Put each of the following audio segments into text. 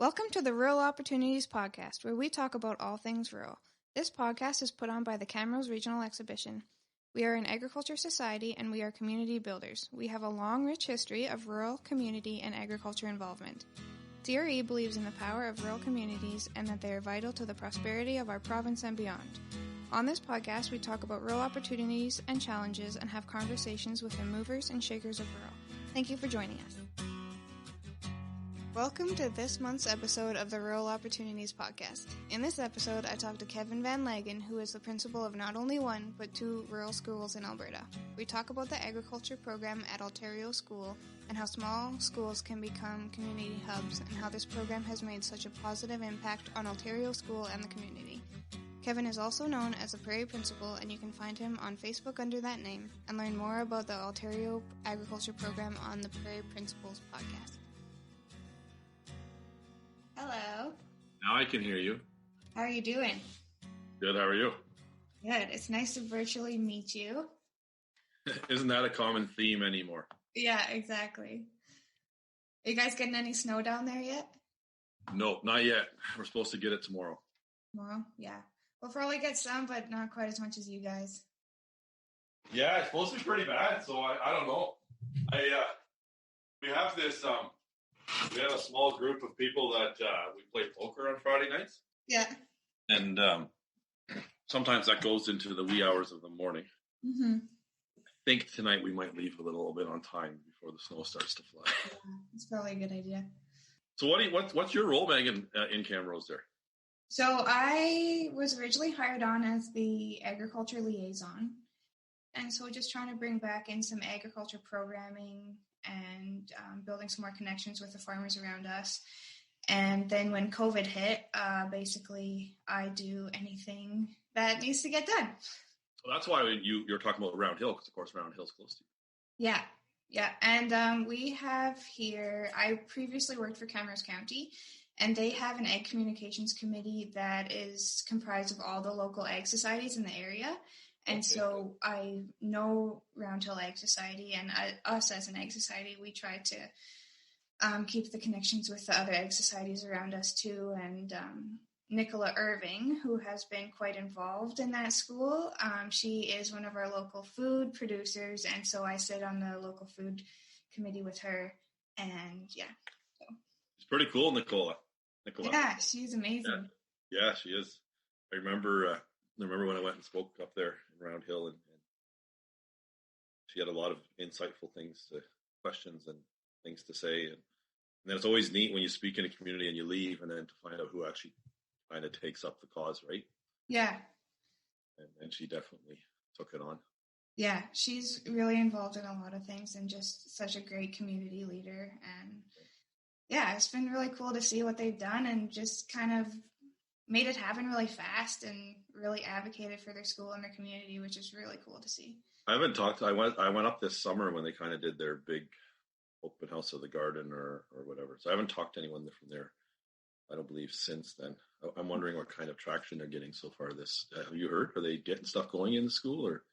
Welcome to the Rural Opportunities Podcast, where we talk about all things rural. This podcast is put on by the Camrose Regional Exhibition. We are an agriculture society and we are community builders. We have a long, rich history of rural, community, and agriculture involvement. CRE believes in the power of rural communities and that they are vital to the prosperity of our province and beyond. On this podcast, we talk about rural opportunities and challenges and have conversations with the movers and shakers of rural. Thank you for joining us. Welcome to this month's episode of the Rural Opportunities Podcast. In this episode, I talked to Kevin Van Lagen, who is the principal of not only one, but two rural schools in Alberta. We talk about the agriculture program at Altario School and how small schools can become community hubs and how this program has made such a positive impact on Altario School and the community. Kevin is also known as the Prairie principal, and you can find him on Facebook under that name and learn more about the Altario agriculture program on the Prairie Principals podcast. Hello. Now I can hear you. How are you doing? Good, how are you? Good. It's nice to virtually meet you. Isn't that a common theme anymore? Yeah, exactly. Are you guys getting any snow down there yet? No, not yet. We're supposed to get it tomorrow. Tomorrow? Yeah. We'll probably get some, but not quite as much as you guys. Yeah, it's supposed to be pretty bad, so I don't know. We have this... We have a small group of people that we play poker on Friday nights. Yeah. And sometimes that goes into the wee hours of the morning. Mm-hmm. I think tonight we might leave a little bit on time before the snow starts to fly. Yeah, that's probably a good idea. So what's your role, Megan, in Camrose there? So I was originally hired on as the agriculture liaison. And so just trying to bring back in some agriculture programming and building some more connections with the farmers around us. And then when COVID hit, basically I do anything that needs to get done. Well, that's why you're talking about Round Hill, because of course Round Hill's close to you. Yeah. And we have here, I previously worked for Camrose County, and they have an ag communications committee that is comprised of all the local ag societies in the area. And okay. So I know Round Hill Ag Society, and us as an ag society, we try to keep the connections with the other ag societies around us too. And Nicola Irving, who has been quite involved in that school, she is one of our local food producers, and so I sit on the local food committee with her. And yeah, so. It's pretty cool, Nicola. Yeah, she's amazing. Yeah, she is. I remember when I went and spoke up there in Round Hill, and she had a lot of insightful questions and things to say. And then it's always neat when you speak in a community and you leave, and then to find out who actually kind of takes up the cause, right? Yeah. And she definitely took it on. Yeah, she's really involved in a lot of things and just such a great community leader. And yeah, it's been really cool to see what they've done and just kind of made it happen really fast and really advocated for their school and their community, which is really cool to see. I haven't talked. I went up this summer when they kind of did their big open house of the garden or whatever. So I haven't talked to anyone from there, I don't believe, since then. I'm wondering what kind of traction they're getting so far. Have you heard? Are they getting stuff going in the school or?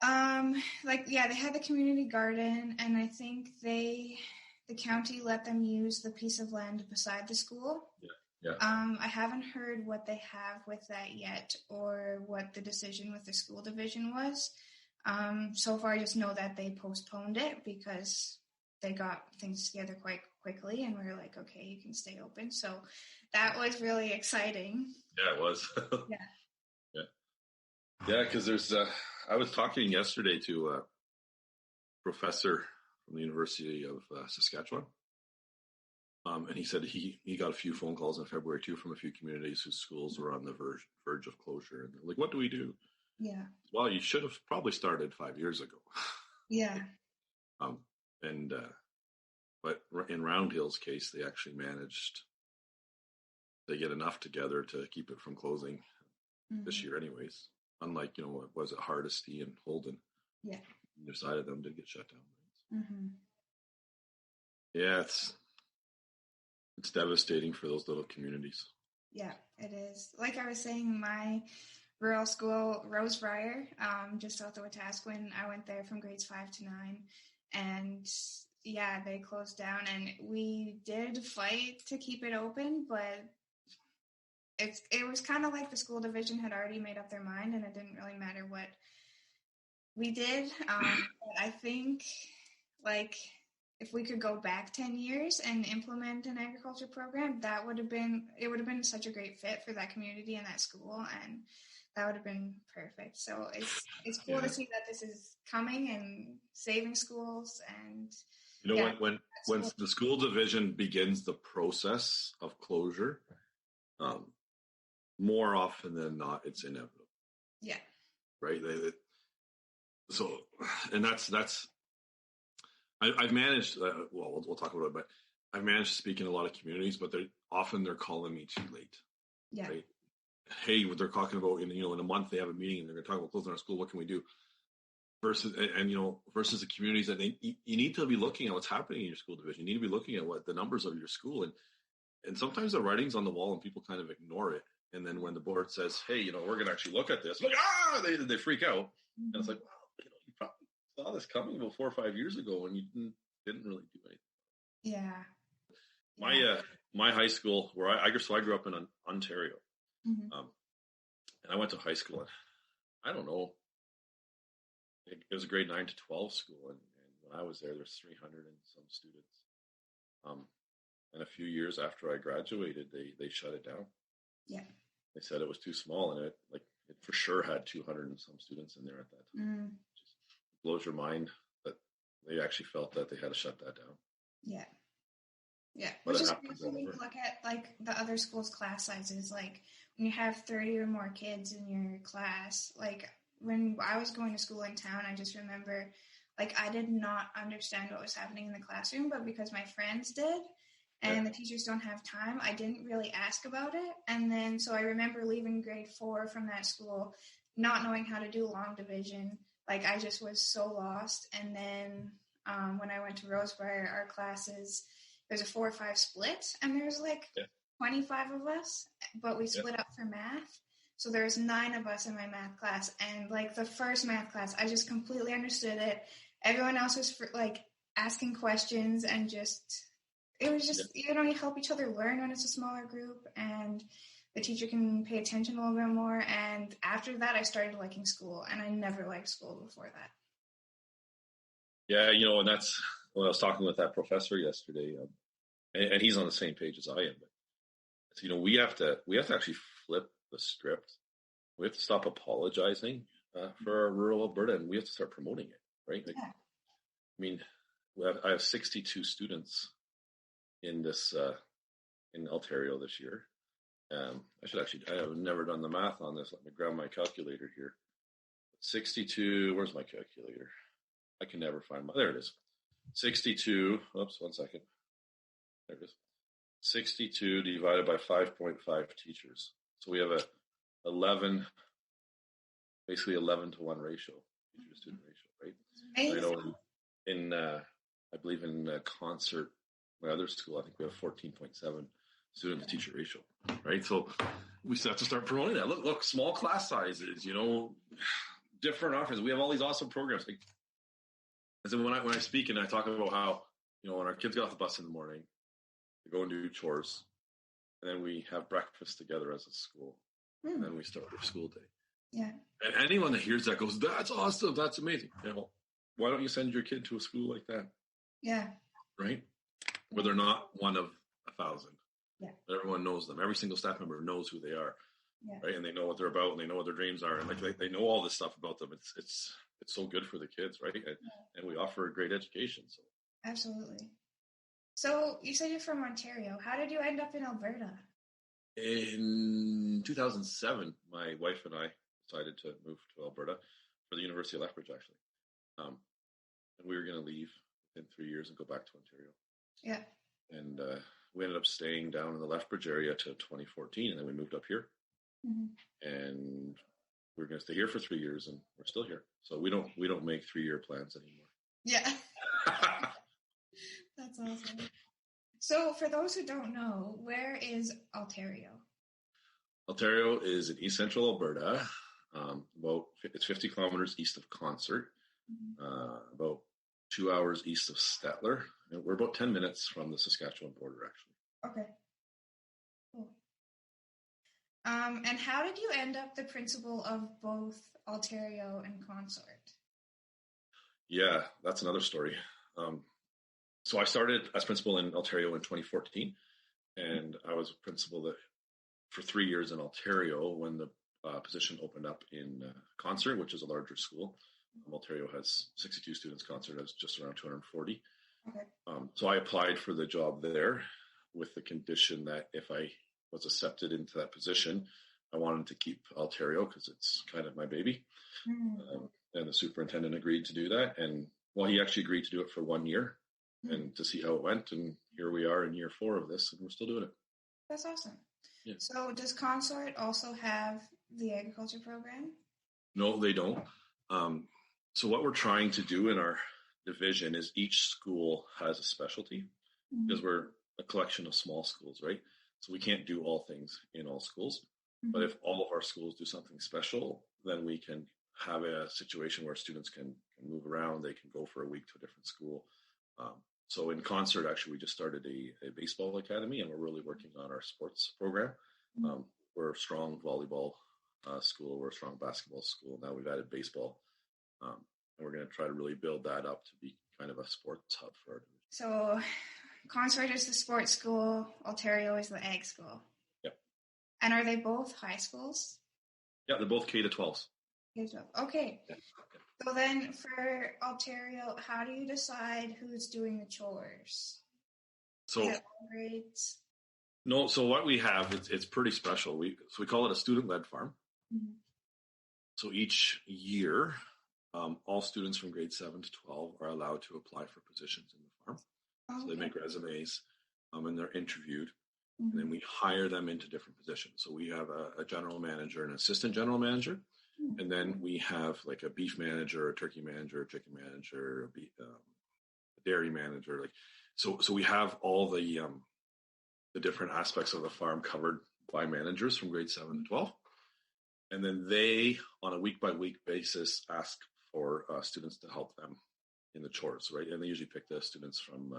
They had the community garden, and I think the county let them use the piece of land beside the school. Yeah. I haven't heard what they have with that yet or what the decision with the school division was. So far, I just know that they postponed it because they got things together quite quickly, and we were like, okay, you can stay open. So that was really exciting. Yeah, it was. Yeah, because there's I was talking yesterday to a professor from the University of Saskatchewan. And he said he got a few phone calls in February too from a few communities whose schools were on the verge of closure. And they're like, what do we do? Yeah. Well, you should have probably started 5 years ago. Yeah. But in Round Hill's case, they actually managed to get enough together to keep it from closing this year anyways. Unlike, was it Hardisty and Holden? Yeah. Either side of them did get shut down. Mm-hmm. Yeah, it's devastating for those little communities. Yeah, it is. Like I was saying, my rural school, Rosebriar, just south of Wetaskiwin, I went there from grades 5 to 9. And yeah, they closed down, and we did fight to keep it open, but it was kind of like the school division had already made up their mind, and it didn't really matter what we did. But I think, like, if we could go back 10 years and implement an agriculture program, it would have been such a great fit for that community and that school, and that would have been perfect. So it's cool to see that this is coming and saving schools. And when the school division begins the process of closure, more often than not, it's inevitable. Yeah. Right. I've managed. We'll talk about it, but I've managed to speak in a lot of communities, but they're calling me too late. Yeah. Right? Hey, what they're talking about in a month they have a meeting and they're going to talk about closing our school. What can we do? Versus the communities that you need to be looking at what's happening in your school division. You need to be looking at what the numbers of your school, and sometimes the writing's on the wall and people kind of ignore it. And then when the board says, "Hey, we're going to actually look at this," they freak out, and it's like, well, you probably saw this coming about 4 or 5 years ago, and you didn't really do anything. Yeah. My high school where I grew up in Ontario, mm-hmm. And I went to high school, and I don't know, it was a grade 9 to 12 school, and when I was there's 300 and some students. And a few years after I graduated, they shut it down. Yeah. They said it was too small, and it for sure had 200 and some students in there at that time. Mm. Just blows your mind that they actually felt that they had to shut that down. Yeah. Yeah. But which is crazy when you look at like the other schools' class sizes. Like when you have 30 or more kids in your class, like when I was going to school in town, I just remember like I did not understand what was happening in the classroom, but because my friends did, and the teachers don't have time, I didn't really ask about it. And then, so I remember leaving grade 4 from that school, not knowing how to do long division. Like, I just was so lost. And then when I went to Rosebriar, our classes, there's a 4 or 5 split, and there's like 25 of us, but we split up for math. So there's 9 of us in my math class. And like the first math class, I just completely understood it. Everyone else was like asking questions, and it was just, you help each other learn when it's a smaller group, and the teacher can pay attention a little bit more. And after that, I started liking school, and I never liked school before that. Yeah, and that's when I was talking with that professor yesterday, and he's on the same page as I am. But we have to actually flip the script. We have to stop apologizing for our rural Alberta, and we have to start promoting it, right? Like, I mean, I have 62 students in this in Altario this year. I have never done the math on this. Let me grab my calculator here. 62. Where's my calculator? I can never find there it is. 62. Oops, 1 second. There it is. 62 divided by 5.5 teachers. So we have a 11 to 1 ratio, teacher to student ratio, right? I know in I believe in Consort, my other school, I think we have 14.7 student to teacher ratio, right? So we have to start promoting that. Look, small class sizes, different offers. We have all these awesome programs. Like, and so when I speak and I talk about how, when our kids get off the bus in the morning, they go and do chores, and then we have breakfast together as a school, and then we start our school day. Yeah. And anyone that hears that goes, "That's awesome. That's amazing." Why don't you send your kid to a school like that? Yeah. Right? Where they're not one of 1,000. Yeah. Everyone knows them. Every single staff member knows who they are. Yeah. Right? And they know what they're about, and they know what their dreams are, and like they know all this stuff about them. It's so good for the kids, right? And we offer a great education. So absolutely. So you said you're from Ontario. How did you end up in Alberta? In 2007, my wife and I decided to move to Alberta for the University of Lethbridge, actually. And we were going to leave within 3 years and go back to Ontario. Yeah. And we ended up staying down in the Lethbridge area to 2014, and then we moved up here. Mm-hmm. And we were going to stay here for 3 years, and we're still here. So we don't make 3-year plans anymore. Yeah. That's awesome. So for those who don't know, where is Altario? Altario is in East Central Alberta. It's 50 kilometers east of Consort, about 2 hours east of Stettler, We're about 10 minutes from the Saskatchewan border, actually. Okay. Cool. And how did you end up the principal of both Altario and Consort? Yeah, that's another story. So I started as principal in Altario in 2014, and I was principal for 3 years in Altario when the position opened up in Consort, which is a larger school. Altario has 62 students, Consort has just around 240. Okay. So I applied for the job there with the condition that if I was accepted into that position, I wanted to keep Altario because it's kind of my baby. And the superintendent agreed to do that. And well, he actually agreed to do it for 1 year and to see how it went. And here we are in year 4 of this, and we're still doing it. That's awesome. Yeah. So does Consort also have the agriculture program? No, they don't. So what we're trying to do in our division is each school has a specialty because we're a collection of small schools, right? So we can't do all things in all schools. But if all of our schools do something special, then we can have a situation where students can move around. They can go for a week to a different school. So in Consort, actually, we just started a baseball academy, and we're really working on our sports program. We're a strong volleyball school. We're a strong basketball school. Now we've added baseball. And we're going to try to really build that up to be kind of a sports hub for our division. So Consort is the sports school. Altario is the ag school. Yep. And are they both high schools? Yeah, they're both K-12s. K-12. Okay. Yeah. So then for Altario, how do you decide who's doing the chores? So is it all grades? No, so what we have, it's pretty special. We call it a student-led farm. So each year, all students from grade 7 to 12 are allowed to apply for positions in the farm. So they make resumes, and they're interviewed, and then we hire them into different positions. So we have a general manager, an assistant general manager, and then we have like a beef manager, a turkey manager, a chicken manager, a dairy manager. So we have all the different aspects of the farm covered by managers from grade 7 to 12. And then they, on a week-by-week basis, ask for students to help them in the chores, right? And they usually pick the students from,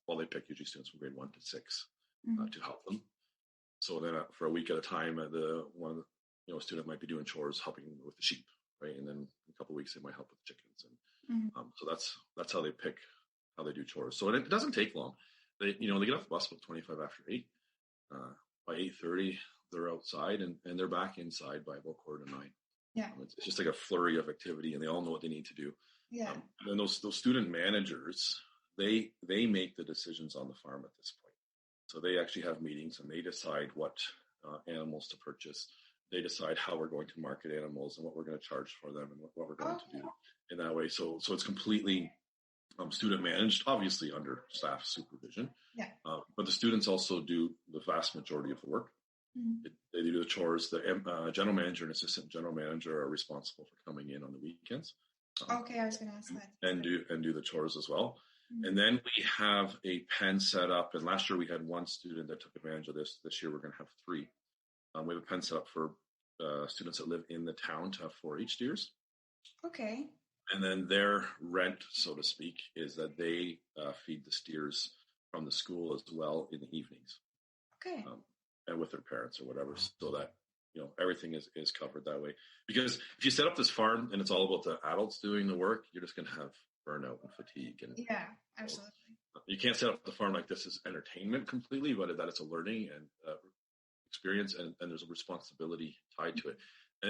they pick usually students from grade 1 to 6 to help them. So then for a week at a time, a student might be doing chores, helping with the sheep, right? And then in a couple of weeks, they might help with the chickens. And so that's how they pick how they do chores. So it doesn't take long. They get off the bus about 25 after 8. By 8:30, they're outside and they're back inside by about 8:45. Yeah. It's just like a flurry of activity, and they all know what they need to do. Yeah. And then those student managers, they make the decisions on the farm at this point. So they actually have meetings and they decide what animals to purchase. They decide how we're going to market animals and what we're going to charge for them and what we're going to do in that way. So it's completely student managed, obviously under staff supervision. Yeah. But the students also do the vast majority of the work. They do the chores. The general manager and assistant general manager are responsible for coming in on the weekends. I was going to ask that. And do the chores as well. And then we have a pen set up. And last year we had 1 student that took advantage of this. This year we're going to have 3. We have a pen set up for students that live in the town to have 4-H steers. Okay. And then their rent, so to speak, is that they feed the steers from the school as well in the evenings. Okay. And with their parents or whatever, so that everything is covered that way. Because if you set up this farm and it's all about the adults doing the work, you're just going to have burnout and fatigue. And yeah, absolutely. You can't set up the farm like this as entertainment completely, but that it's a learning and experience, and there's a responsibility tied to it.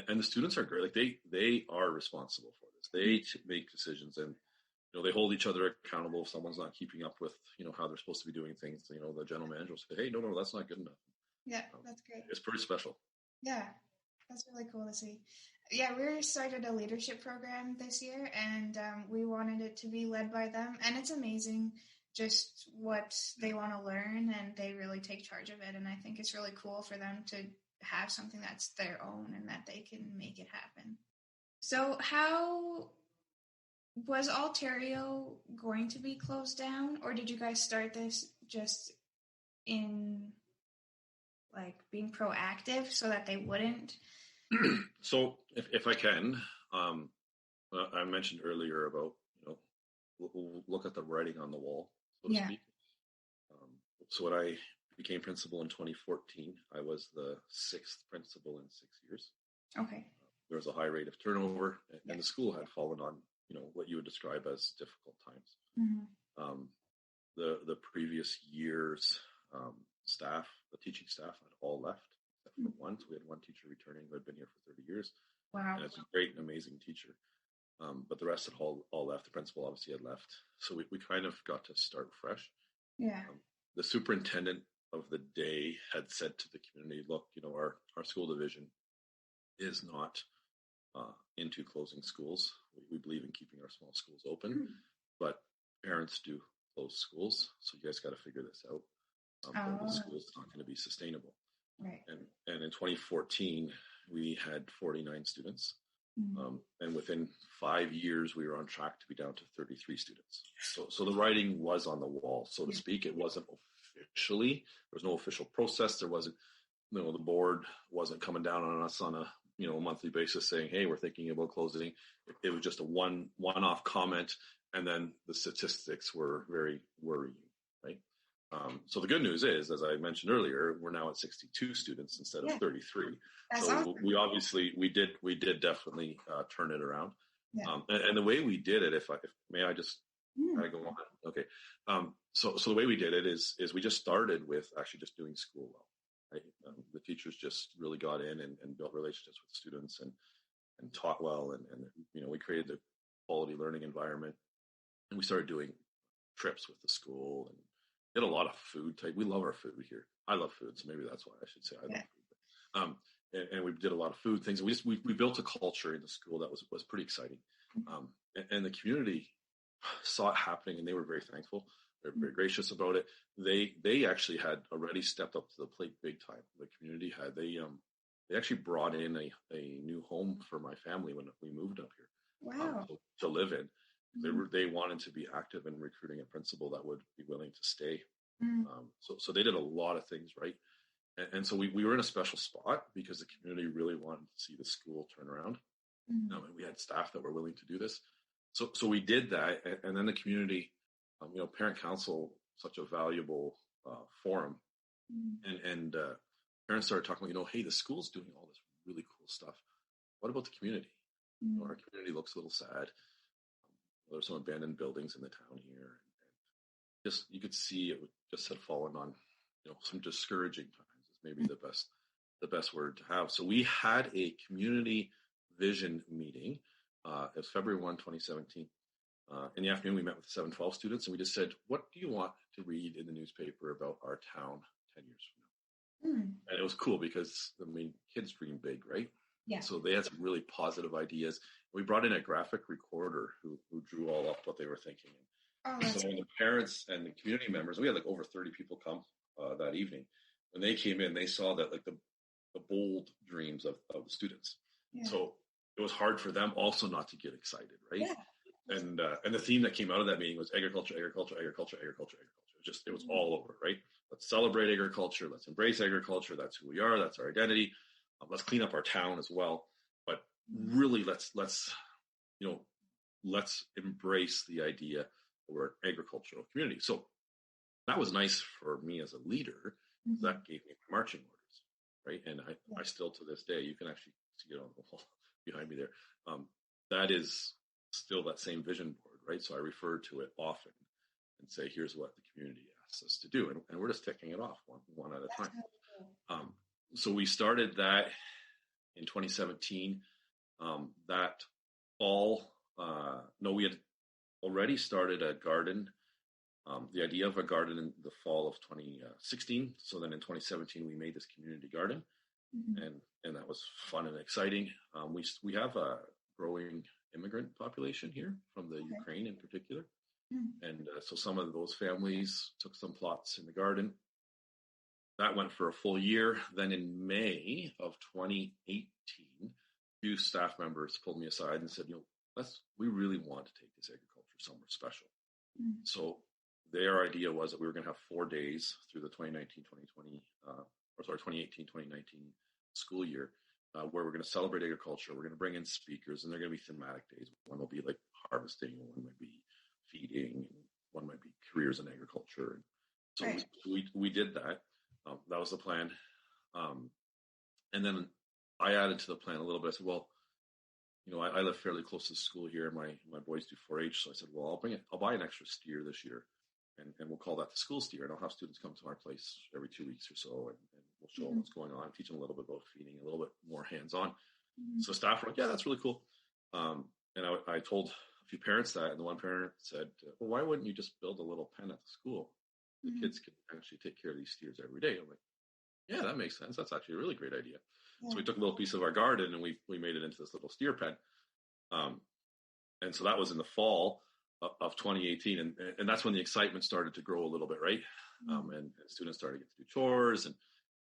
And the students are great. Like they are responsible for this. They make decisions, and they hold each other accountable if someone's not keeping up with how they're supposed to be doing things. The general manager will say, "Hey, no, that's not good enough." Yeah, that's great. It's pretty special. Yeah, that's really cool to see. Yeah, we started a leadership program this year, and we wanted it to be led by them. And it's amazing just what they want to learn, and they really take charge of it. And I think it's really cool for them to have something that's their own and that they can make it happen. So how was Altario going to be closed down, or did you guys start this just in being proactive so that they wouldn't? So if I can, I mentioned earlier about look at the writing on the wall. so to speak. So when I became principal in 2014, I was the 6th principal in 6 years. Okay. There was a high rate of turnover, and the school had fallen on, what you would describe as difficult times. Mm-hmm. The previous year's staff, the teaching staff, had all left except for one. So we had one teacher returning who had been here for 30 years. Wow. And it's a great and amazing teacher. But the rest had all left. The principal obviously had left. So we kind of got to start fresh. Yeah. The superintendent of the day had said to the community, look, our school division is not into closing schools. We believe in keeping our small schools open, but parents do close schools. So you guys got to figure this out. The school's not going to be sustainable. Right. And in 2014, we had 49 students. And within 5 years, we were on track to be down to 33 students. So the writing was on the wall, so to speak. It wasn't officially, there was no official process. There wasn't, the board wasn't coming down on us on a monthly basis saying, hey, we're thinking about closing. It was just a one-off comment. And then the statistics were very worrying, right? So the good news is, as I mentioned earlier, we're now at 62 students instead of 33. That's so awesome. we did definitely turn it around. Yeah. And the way we did it, if may I just go on? Okay. So the way we did it is we just started with actually just doing school well. Right? The teachers just really got in and built relationships with students and taught well, and we created the quality learning environment, and we started doing trips with the school and did a lot of food type. We love our food here. I love food, so maybe that's why I should say I love food. And we did a lot of food things. We built a culture in the school that was pretty exciting, and the community saw it happening, and they were very thankful. They're very gracious about it. They actually had already stepped up to the plate big time. The community had they actually brought in a new home for my family when we moved up here. Wow. To live in. They wanted to be active in recruiting a principal that would be willing to stay. So they did a lot of things right. And so we were in a special spot because the community really wanted to see the school turn around. And we had staff that were willing to do this. So we did that. And then the community, parent council, such a valuable forum. And parents started talking about, hey, the school's doing all this really cool stuff. What about the community? Our community looks a little sad. There's some abandoned buildings in the town here. And just, you could see it just had fallen on, some discouraging times is maybe the best word to have. So we had a community vision meeting. It was February 1, 2017. In the afternoon, we met with 712 students, and we just said, what do you want to read in the newspaper about our town 10 years from now? And it was cool because, kids dream big, right? Yeah. So they had some really positive ideas. We brought in a graphic recorder who drew all up what they were thinking. So when the parents and the community members, we had like over 30 people come that evening. When they came in, they saw that like the bold dreams of the students. Yeah. So it was hard for them also not to get excited, right? Yeah. And the theme that came out of that meeting was agriculture, agriculture, agriculture, agriculture, agriculture. It was all over, right? Let's celebrate agriculture. Let's embrace agriculture. That's who we are. That's our identity. Let's clean up our town as well. But really, let's embrace the idea that we're an agricultural community. So that was nice for me as a leader. That gave me marching orders, right? And I still, to this day, you can actually see it on the wall behind me there. That is still that same vision board, right? So I refer to it often and say, here's what the community asks us to do. And we're just ticking it off one at a time. So we started that in 2017. That fall, we had already started a garden, the idea of a garden in the fall of 2016. So then in 2017, we made this community garden, and that was fun and exciting. We have a growing immigrant population here from the Ukraine in particular. And so some of those families took some plots in the garden. That went for a full year. Then in May of 2018, few staff members pulled me aside and said, we really want to take this agriculture somewhere special. So their idea was that we were going to have 4 days through the 2018-2019 school year, where we're going to celebrate agriculture. We're going to bring in speakers, and they're going to be thematic days. One will be like harvesting, one might be feeding, one might be careers in agriculture. So Right. we did that. That was the plan. And then I added to the plan a little bit. I said, well, I live fairly close to the school here. My boys do 4-H. So I said, well, I'll buy an extra steer this year, and we'll call that the school steer. And I'll have students come to my place every 2 weeks or so, and we'll show them what's going on, teach them a little bit about feeding, a little bit more hands-on. So staff were like, yeah, that's really cool. And I told a few parents that, and the one parent said, well, why wouldn't you just build a little pen at the school? The kids can actually take care of these steers every day. I'm like, yeah, that makes sense. That's actually a really great idea. Yeah. So we took a little piece of our garden and we made it into this little steer pen. And so that was in the fall of 2018. And that's when the excitement started to grow a little bit, right? And students started to get to do chores. And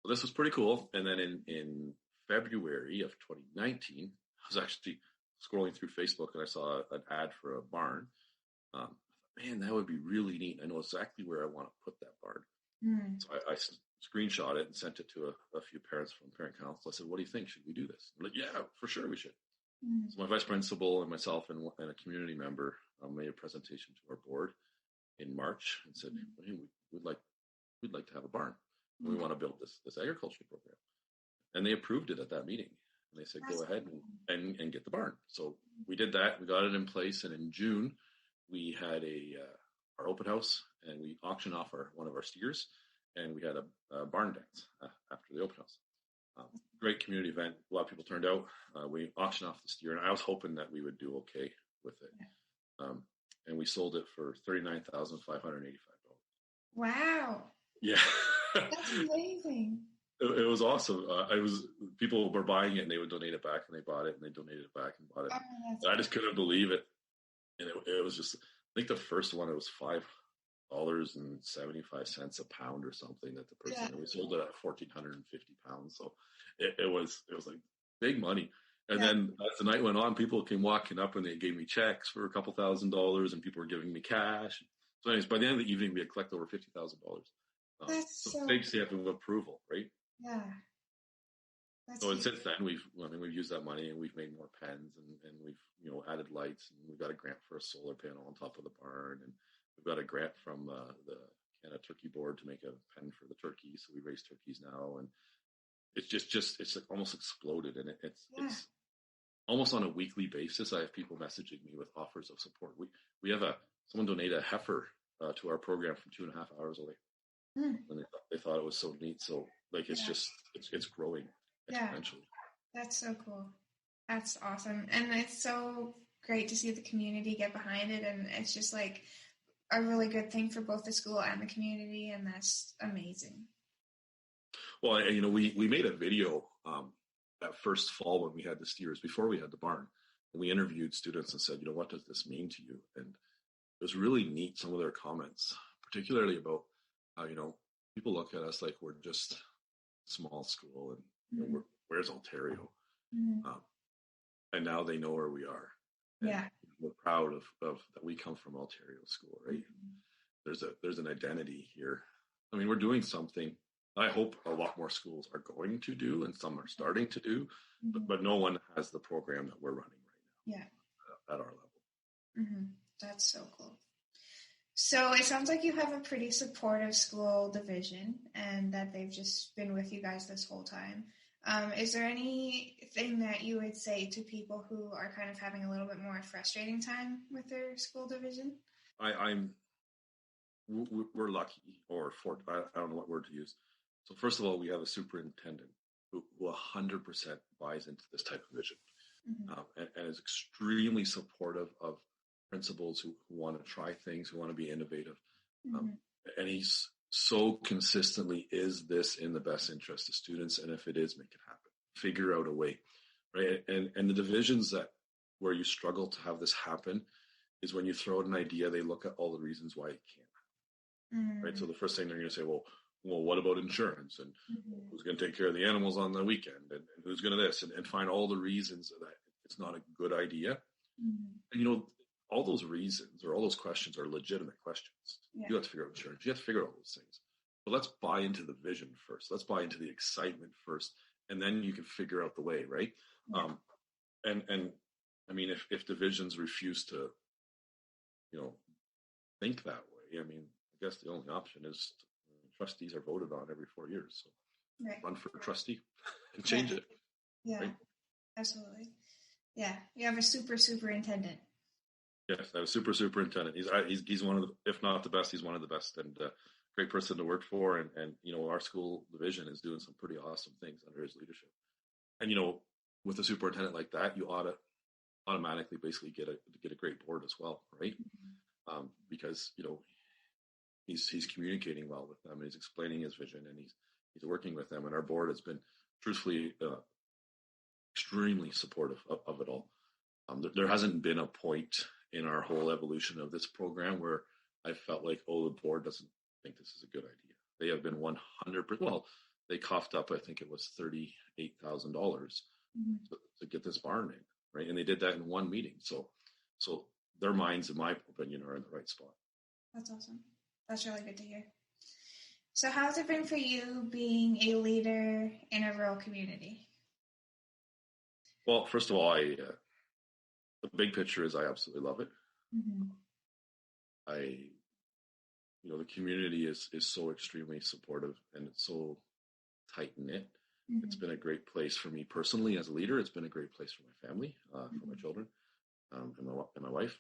so this was pretty cool. And then in February of 2019, I was actually scrolling through Facebook and I saw an ad for a barn. I thought, man, that would be really neat. I know exactly where I want to put that barn. So I screenshot it and sent it to a few parents from parent council. I said, what do you think? Should we do this? I'm like, yeah, for sure we should. So my vice principal and myself and a community member made a presentation to our board in March and said, hey, we'd like to have a barn. We want to build this agriculture program. And they approved it at that meeting. And they said, go ahead and get the barn. So we did that. We got it in place. And in June, we had our open house and we auctioned off one of our steers. And we had a barn dance after the open house. Great community event. A lot of people turned out. We auctioned off the steer, and I was hoping that we would do okay with it. And we sold it for $39,585. Wow. Yeah. That's amazing. It was awesome. People were buying it, and they would donate it back, and they bought it, and they donated it back and bought it. And I just couldn't believe it. And it was just, I think the first one, it was $5.75 a pound or something that the person, and we sold it at 1,450 pounds. So it was like big money. And then as the night went on, people came walking up and they gave me checks for a couple $1,000s and people were giving me cash. So anyways, by the end of the evening, we had collected over $50,000. That's so big stamp of approval, right? Yeah. So and since then, we've used that money and we've made more pens and we've, added lights and we got a grant for a solar panel on top of the barn, and we've got a grant from the Canada Turkey Board to make a pen for the turkeys. So we raise turkeys now, and it's it's like almost exploded, and it's almost on a weekly basis. I have people messaging me with offers of support. We have someone donate a heifer to our program from 2.5 hours away, and they thought it was so neat. So like it's growing exponentially. That's so cool. That's awesome, and it's so great to see the community get behind it, and it's just like a really good thing for both the school and the community, and that's amazing. Well, we made a video that first fall when we had the steers, before we had the barn, and we interviewed students and said, what does this mean to you? And it was really neat, some of their comments, particularly about how, people look at us like we're just a small school and where's Altario? And now they know where we are. And we're proud of that we come from Altario School, right? There's an identity here. I mean, we're doing something I hope a lot more schools are going to do, and some are starting to do, but no one has the program that we're running right now at our level. That's so cool. So it sounds like you have a pretty supportive school division and that they've just been with you guys this whole time. Is there anything that you would say to people who are kind of having a little bit more frustrating time with their school division? We're lucky, or I don't know what word to use. So first of all, we have a superintendent who 100% buys into this type of vision and is extremely supportive of principals who want to try things, who want to be innovative. And he's so consistently, is this in the best interest of students? And if it is, make it happen. Figure out a way, right? And the divisions where you struggle to have this happen is when you throw out an idea, they look at all the reasons why it can't. Right? So the first thing they're going to say, well, what about insurance? And who's going to take care of the animals on the weekend? And who's going to this? And find all the reasons that it's not a good idea. And, all those reasons or all those questions are legitimate questions. You have to figure out insurance. You have to figure out all those things. But let's buy into the vision first. Let's buy into the excitement first. And then you can figure out the way, right? And I mean, if divisions refuse to, think that way. I mean, I guess the only option is trustees are voted on every 4 years. So run for trustee and change it. Yeah, right? Absolutely. Yeah, you have a superintendent. Yes, I have a superintendent. He's one of the, if not the best, he's one of the best, and great person to work for. And our school division is doing some pretty awesome things under his leadership. And with a superintendent like that, you ought to automatically basically get a great board as well, right? Mm-hmm. Because he's communicating well with them, and he's explaining his vision, and he's working with them. And our board has been truthfully extremely supportive of it all. There hasn't been a point in our whole evolution of this program where I felt like, the board doesn't think this is a good idea. They have been 100%. Well, they coughed up, I think it was $38,000 to get this barn in, right? And they did that in one meeting. So their minds, in my opinion, are in the right spot. That's awesome. That's really good to hear. So how has it been for you being a leader in a rural community? Well, first of all, the big picture is I absolutely love it. Mm-hmm. The community is so extremely supportive, and it's so tight-knit. Mm-hmm. It's been a great place for me personally as a leader. It's been a great place for my family, for my children, and my wife.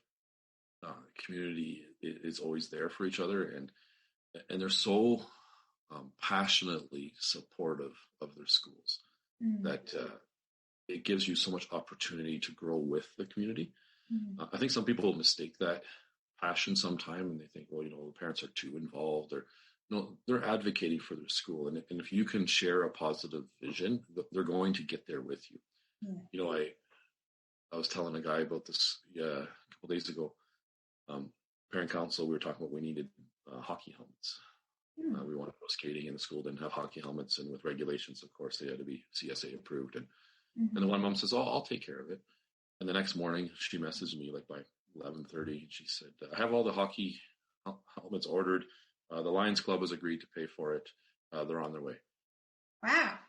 The community is always there for each other, and they're so passionately supportive of their schools that it gives you so much opportunity to grow with the community. Mm-hmm. I think some people mistake that passion sometime, and they think, the parents are too involved, or they're advocating for their school. And if you can share a positive vision, they're going to get there with you. Yeah. I was telling a guy about this a couple days ago. Parent council, we were talking about we needed hockey helmets. We wanted to go skating, and the school didn't have hockey helmets, and with regulations, of course, they had to be CSA approved. And the one mom says, I'll take care of it. And the next morning, she messaged me like by 11:30, and she said, I have all the hockey helmets ordered. The Lions Club has agreed to pay for it. They're on their way. Wow.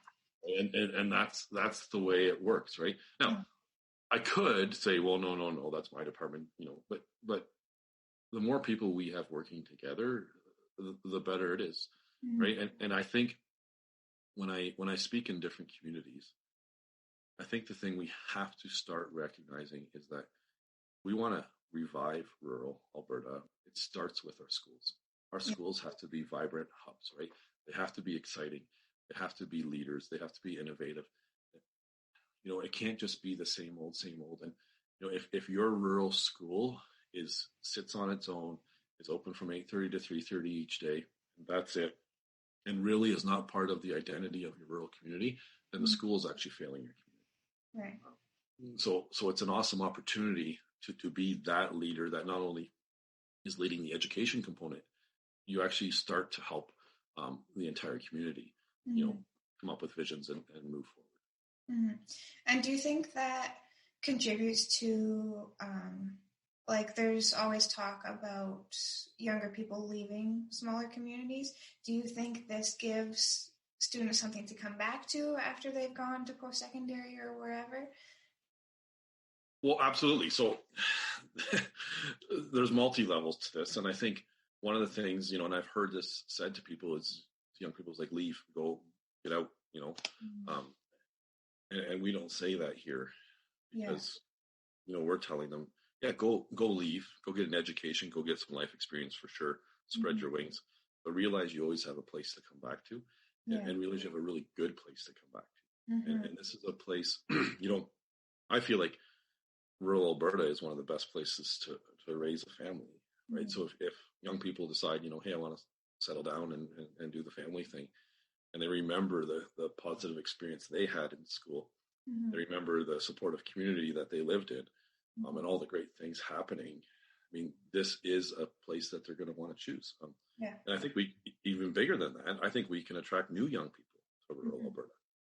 And that's the way it works, right? Now, I could say, well, no, that's my department, but the more people we have working together, the better it is, right? And I think when I speak in different communities, I think the thing we have to start recognizing is that we want to revive rural Alberta. It starts with our schools. Our schools have to be vibrant hubs, right? They have to be exciting. They have to be leaders. They have to be innovative. It can't just be the same old. And if your rural school sits on its own, is open from 8:30 to 3:30 each day, and that's it, and really is not part of the identity of your rural community, then the school is actually failing your community. Right. So it's an awesome opportunity to be that leader that not only is leading the education component, you actually start to help the entire community, come up with visions and move forward. Mm-hmm. And do you think that contributes to, there's always talk about younger people leaving smaller communities. Do you think this gives students something to come back to after they've gone to post-secondary or wherever? Well, absolutely. So there's multi-levels to this. And I think one of the things, and I've heard this said to people is young people's like, leave, go, get out, and we don't say that here because, we're telling them, go leave, go get an education, go get some life experience for sure, spread your wings, but realize you always have a place to come back to and realize you have a really good place to come back to. And this is a place, I feel like rural Alberta is one of the best places to raise a family, right? So if young people decide, hey, I want to settle down and do the family thing, and they remember the positive experience they had in school, they remember the supportive community that they lived in, and all the great things happening. I mean, this is a place that they're going to want to choose. And I think even bigger than that, I think we can attract new young people to rural Alberta,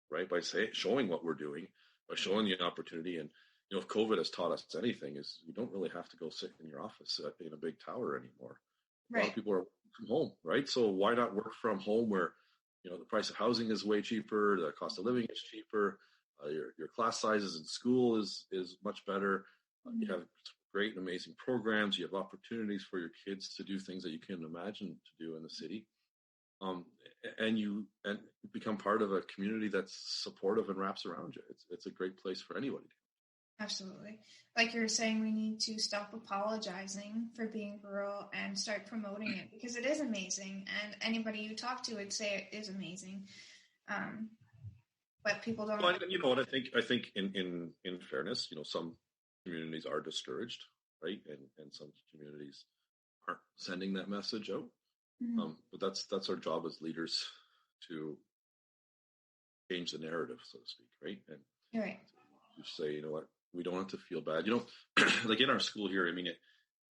right? By showing what we're doing, by showing the opportunity. And, if COVID has taught us anything, is you don't really have to go sit in your office in a big tower anymore. Right. A lot of people are from home, right? So why not work from home where, the price of housing is way cheaper, the cost of living is cheaper, your class sizes in school is much better. You have great and amazing programs. You have opportunities for your kids to do things that you can't imagine to do in the city. And you become part of a community that's supportive and wraps around you. It's a great place for anybody. Absolutely. Like you're saying, we need to stop apologizing for being rural and start promoting it, because it is amazing. And anybody you talk to would say it is amazing. But people don't. Well, you know what? I think in fairness, some communities are discouraged, right? And some communities aren't sending that message out. Mm-hmm. But that's our job as leaders, to change the narrative, so to speak, right? And You're right. You say, you know what, we don't have to feel bad. Like in our school here, I mean,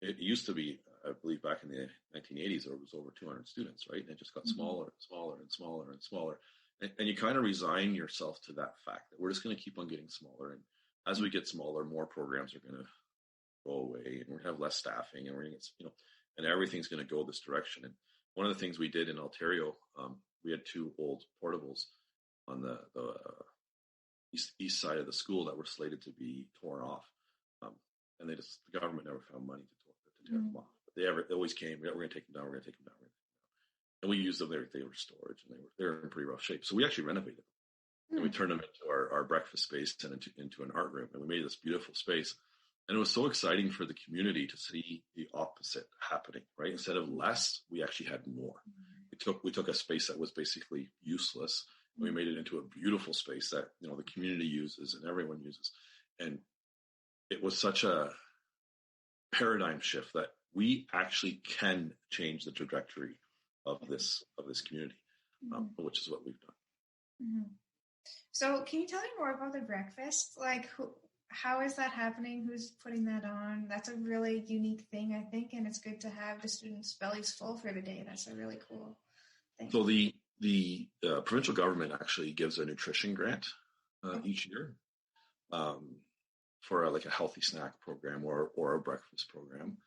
it used to be, I believe back in the 1980s, there was over 200 students, right? And it just got smaller and smaller and smaller and smaller. And you kind of resign yourself to that fact that we're just going to keep on getting smaller. And as we get smaller, more programs are going to go away, and we're going to have less staffing, and we're going to get, and everything's going to go this direction. And one of the things we did in Altario, we had 2 old portables on the east side of the school that were slated to be torn off, and the government never found money to tear them off. But they always came. We're going to take them down. We're going to take them down. And we used them. They were storage, and they were in pretty rough shape. So we actually renovated them, and we turned them into our breakfast space and into an art room, and we made this beautiful space. And it was so exciting for the community to see the opposite happening, right? Instead of less, we actually had more. We took a space that was basically useless, and we made it into a beautiful space that, the community uses and everyone uses. And it was such a paradigm shift that we actually can change the trajectory of this community, which is what we've done. Mm-hmm. So can you tell me more about the breakfast? Like, how is that happening? Who's putting that on? That's a really unique thing, I think, and it's good to have the students' bellies full for the day. That's a really cool thing. So the provincial government actually gives a nutrition grant each year for a healthy snack program or a breakfast program.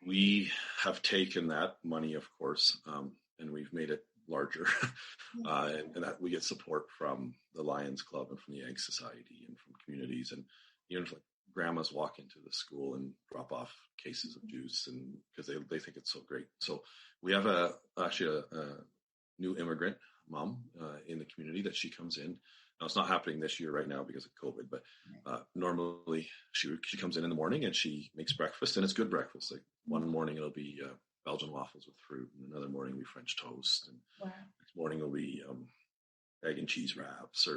We have taken that money, of course, and we've made it larger, and that we get support from the Lions Club and from the Egg Society and from communities, and grandmas walk into the school and drop off cases of juice, and because they think it's so great. So we have actually a new immigrant mom in the community that she comes in. Now, it's not happening this year right now because of COVID, but normally she comes in the morning and she makes breakfast, and it's good breakfast. Like one morning it'll be Belgian waffles with fruit, and another morning will be French toast, and next morning will be egg and cheese wraps.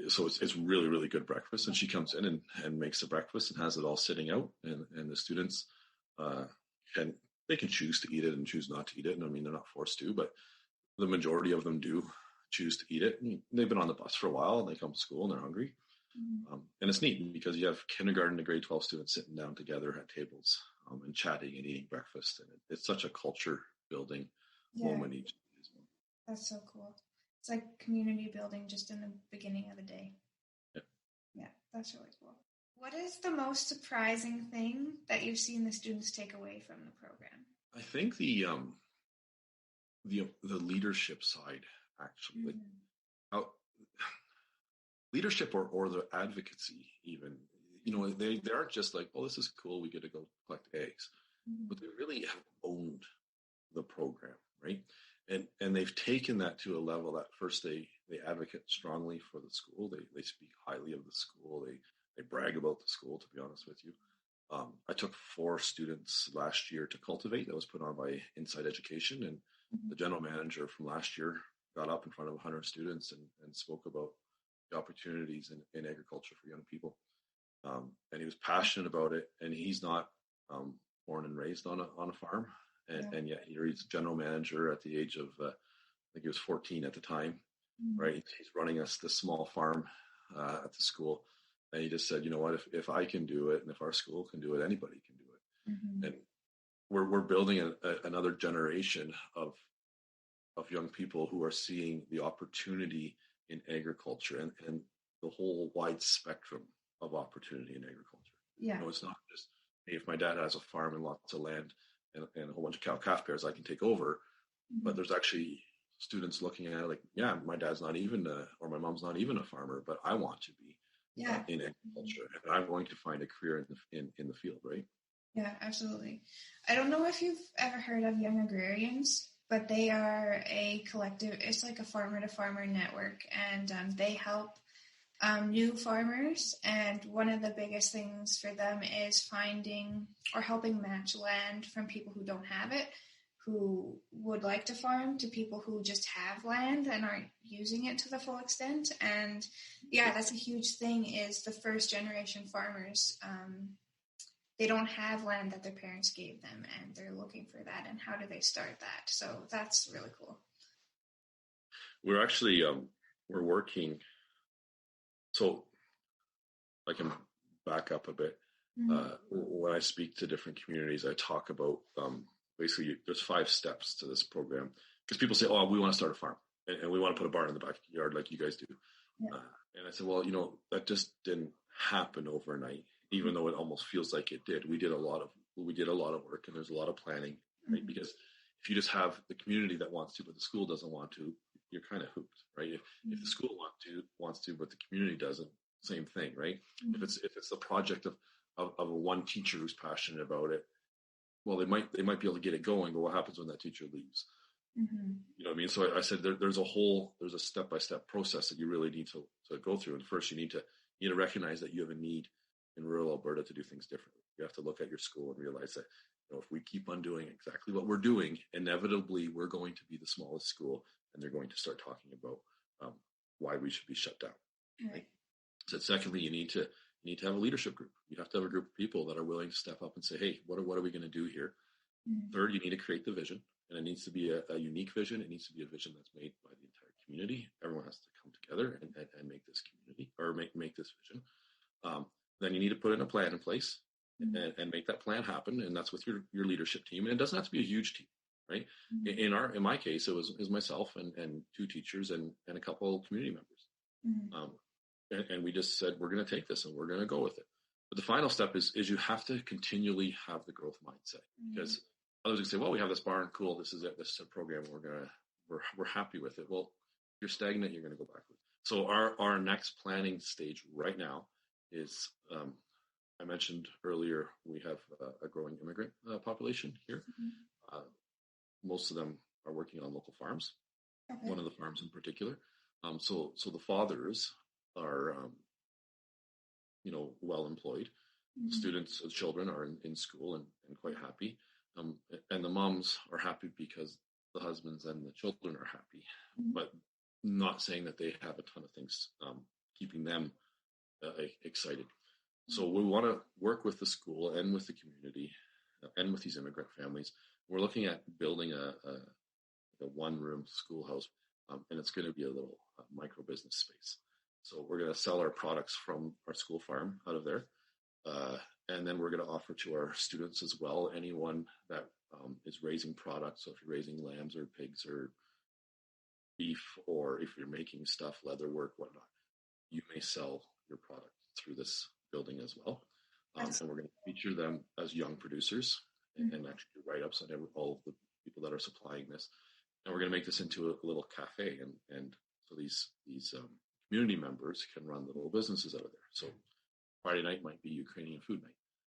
So it's really, really good breakfast. And she comes in and makes the breakfast and has it all sitting out, and the students can choose to eat it and choose not to eat it. And I mean, they're not forced to, but the majority of them do choose to eat it. And they've been on the bus for a while, and they come to school and they're hungry. And it's neat because you have kindergarten to grade 12 students sitting down together at tables and chatting and eating breakfast. And it's such a culture building moment each day as well. That's so cool. It's like community building just in the beginning of the day. Yeah, that's really cool. What is the most surprising thing that you've seen the students take away from the program? I think the leadership side, actually. Leadership or the advocacy even, they aren't just like, oh, this is cool, we get to go collect eggs, but they really have owned the program, right? And they've taken that to a level that first they advocate strongly for the school. They speak highly of the school. They brag about the school, to be honest with you. I took 4 students last year to Cultivate that was put on by Inside Education, and the general manager from last year got up in front of 100 students and spoke about the opportunities in agriculture for young people. And he was passionate about it, and he's not born and raised on a farm. And yet he's general manager at the age of, I think he was 14 at the time, right? He's running us this small farm at the school. And he just said, you know what, if I can do it, and if our school can do it, anybody can do it. And we're building another generation of young people who are seeing the opportunity in agriculture and the whole wide spectrum of opportunity in agriculture. Yeah. It's not just, hey, if my dad has a farm and lots of land and a whole bunch of cow-calf pairs, I can take over. But there's actually students looking at it like, yeah, my dad's not even or my mom's not even a farmer, but I want to be. in agriculture, and I'm going to find a career in the field, right? Yeah, absolutely. I don't know if you've ever heard of Young Agrarians, but they are a collective. It's like a farmer-to-farmer network, and they help new farmers. And one of the biggest things for them is finding or helping match land from people who don't have it, who would like to farm, to people who just have land and aren't using it to the full extent. And yeah, that's a huge thing, is the first generation farmers, they don't have land that their parents gave them, and they're looking for that. And how do they start that? So that's really cool. We're actually, we're working. So I can back up a bit. When I speak to different communities, I talk about basically there's 5 steps to this program, because people say, oh, we want to start a farm and we want to put a barn in the backyard like you guys do. Yeah. And I said, well, that just didn't happen overnight, even though it almost feels like it did. We did a lot of work, and there's a lot of planning, right? Because if you just have the community that wants to, but the school doesn't want to, you're kind of hooped, right? If the school wants to, but the community doesn't, same thing, right? If it's the project of a one teacher who's passionate about it, well, they might be able to get it going, but what happens when that teacher leaves? You know what I mean? So I said there's a step-by-step process that you really need to go through. And first, you need to recognize that you have a need in rural Alberta to do things differently. You have to look at your school and realize that if we keep on doing exactly what we're doing, inevitably we're going to be the smallest school, and they're going to start talking about why we should be shut down. Right? So secondly, you need to have a leadership group. You have to have a group of people that are willing to step up and say, hey, what are we going to do here? Third, you need to create the vision, and it needs to be a unique vision. It needs to be a vision that's made by the entire community. Everyone has to come together and make this community, or make this vision. Then you need to put in a plan in place and make that plan happen, and that's with your leadership team. And it doesn't have to be a huge team, right? In my case, it was myself and 2 teachers and a couple of community members. And we just said, we're going to take this and we're going to go with it. But the final step is you have to continually have the growth mindset, because others can say, well, we have this barn, cool, this is it, this is a program, we're happy with it. Well, if you're stagnant, you're going to go backwards. So our next planning stage right now is, I mentioned earlier, we have a growing immigrant population here. Most of them are working on local farms. One of the farms in particular. So the fathers are, well employed. Students, children are in school and quite happy. And the moms are happy because the husbands and the children are happy, but not saying that they have a ton of things keeping them excited. So we want to work with the school and with the community and with these immigrant families. We're looking at building a one-room schoolhouse, and it's going to be a little micro business space. So we're going to sell our products from our school farm out of there. And then we're going to offer to our students as well, anyone that is raising products. So if you're raising lambs or pigs or beef, or if you're making stuff, leather work, whatnot, you may sell your product through this building as well. And we're going to feature them as young producers and actually do write-ups on all of the people that are supplying this. And we're going to make this into a little cafe. And so these community members can run little businesses out of there. So Friday night might be Ukrainian food night.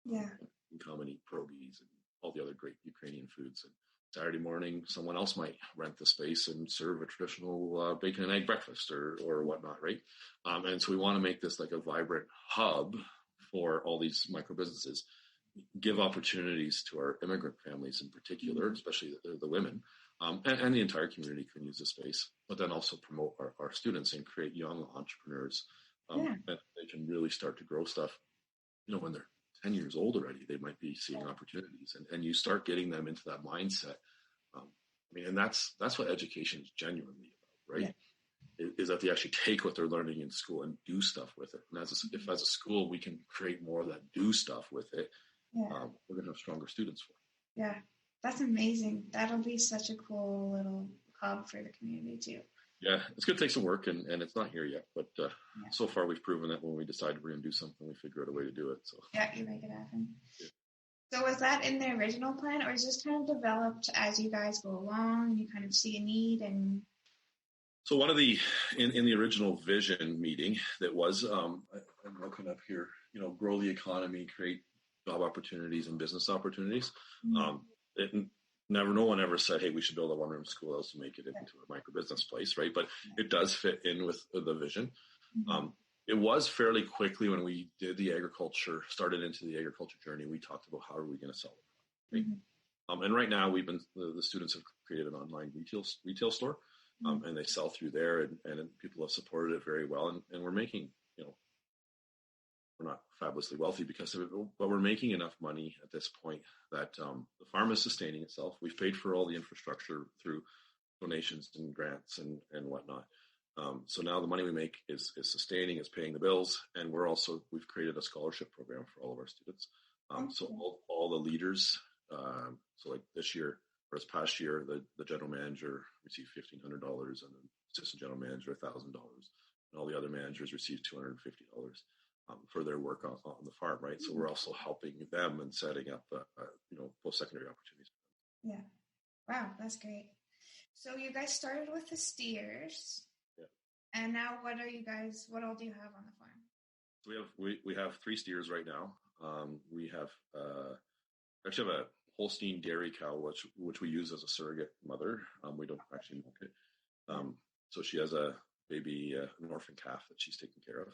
Yeah. You can come and eat pierogies and all the other great Ukrainian foods. And Saturday morning, someone else might rent the space and serve a traditional bacon and egg breakfast or whatnot, right? And so we want to make this like a vibrant hub for all these micro businesses, give opportunities to our immigrant families in particular, especially the women, and the entire community can use the space, but then also promote our students and create young entrepreneurs. And they can really start to grow stuff. When they're 10 years old already, they might be seeing opportunities, and you start getting them into that mindset. And that's what education is genuinely about, right? Yeah. Is that they actually take what they're learning in school and do stuff with it. And if as a school we can create more that do stuff with it, we're going to have stronger students for it. Yeah, that's amazing. That'll be such a cool little hub for the community too. Yeah, it's going to take some work, and it's not here yet. But so far, we've proven that when we decide we're going to do something, we figure out a way to do it. So you make it happen. Yeah. So was that in the original plan, or is this kind of developed as you guys go along and you kind of see a need? And so one of the in the original vision meeting that was, I broken up here, grow the economy, create job opportunities and business opportunities. No one ever said, hey, we should build a one-room schoolhouse to make it into a micro business place, right? But it does fit in with the vision. It was fairly quickly when we did started into the agriculture journey, we talked about how are we going to sell it, right? And right now the students have created an online retail store, and they sell through there, and people have supported it very well, and we're making, we're not fabulously wealthy because of it, but we're making enough money at this point that the farm is sustaining itself. We've paid for all the infrastructure through donations and grants and whatnot. So now the money we make is sustaining, is paying the bills, and we've created a scholarship program for all of our students. So all the leaders, so like this past year, the general manager received $1,500, and the assistant general manager $1,000, and all the other managers received $250 for their work on the farm, right? So we're also helping them and setting up, post-secondary opportunities. Yeah. Wow, that's great. So you guys started with the steers. And now what all do you have on the farm? So we have 3 steers right now. We have actually have a Holstein dairy cow, which we use as a surrogate mother. We don't actually milk it. So she has a baby, an orphan calf that she's taking care of.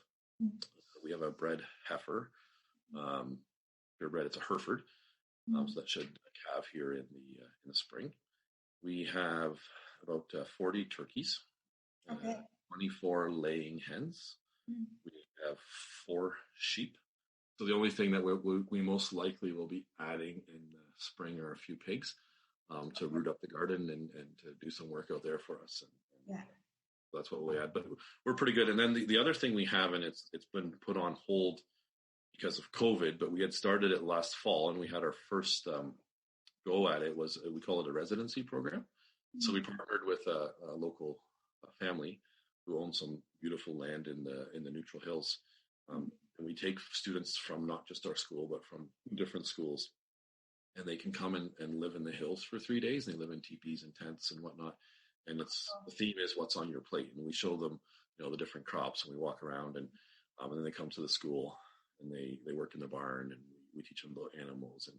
We have a bred heifer. It's a Hereford. So that should calve here in the spring. We have about 40 turkeys. 24 laying hens. We have 4 sheep. So the only thing that we most likely will be adding in the spring are a few pigs to root up the garden and to do some work out there for us. And that's what we'll add. But we're pretty good. And then the other thing we have, and it's been put on hold because of COVID, but we had started it last fall, and we had our first go at it. We call it a residency program. So we partnered with a local family who owns some beautiful land in the Neutral Hills. And we take students from not just our school, but from different schools. And they can come and live in the hills for 3 days. They live in teepees and tents and whatnot. And the theme is what's on your plate. And we show them, the different crops, and we walk around, and then they come to the school, and they work in the barn, and we teach them about animals,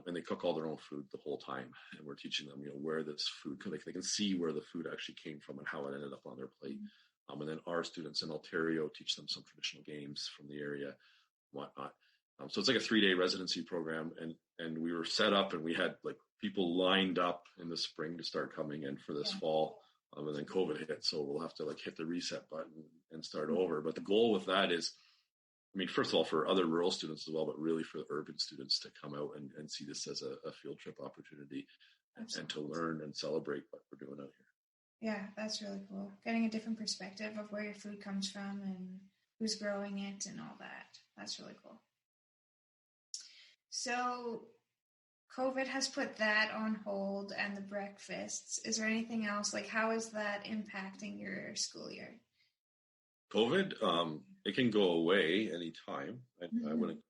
and they cook all their own food the whole time. And we're teaching them, where this food, they can see where the food actually came from and how it ended up on their plate. And then our students in Altario teach them some traditional games from the area and whatnot. So it's like a 3-day residency program, and we were set up, and we had like people lined up in the spring to start coming in for this fall. And then COVID hit, so we'll have to hit the reset button and start over. But the goal with that is, first of all, for other rural students as well, but really for the urban students to come out and see this as a field trip opportunity and to learn and celebrate what we're doing out here. Yeah, that's really cool. Getting a different perspective of where your food comes from and who's growing it and all that. That's really cool. So COVID has put that on hold, and the breakfasts. Is there anything else? How is that impacting your school year? COVID, it can go away anytime. I wouldn't.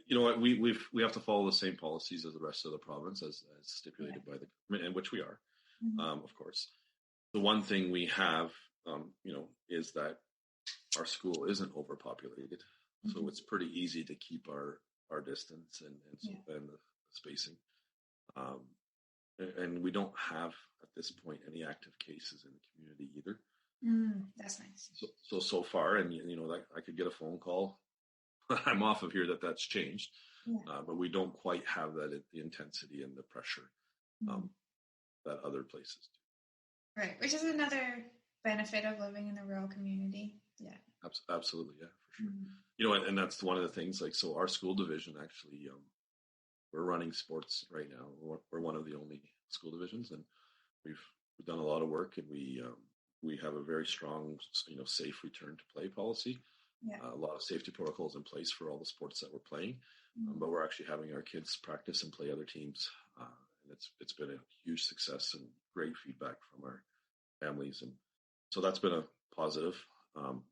You know what? We have to follow the same policies as the rest of the province, as stipulated by the government, and which we are, of course. The one thing we have, is that our school isn't overpopulated, so it's pretty easy to keep our distance and the spacing. And we don't have at this point any active cases in the community either. That's nice. So far, and I could get a phone call. I'm off of here that's changed, but we don't quite have that the intensity and the pressure that other places do. Right, which is another benefit of living in a rural community. Yeah, absolutely, yeah, for sure. And that's one of the things. So our school division actually, we're running sports right now. We're one of the only school divisions, and we've done a lot of work, and we have a very strong, safe return to play policy. A lot of safety protocols in place for all the sports that we're playing, but we're actually having our kids practice and play other teams, and it's been a huge success and great feedback from our families, and so that's been a positive.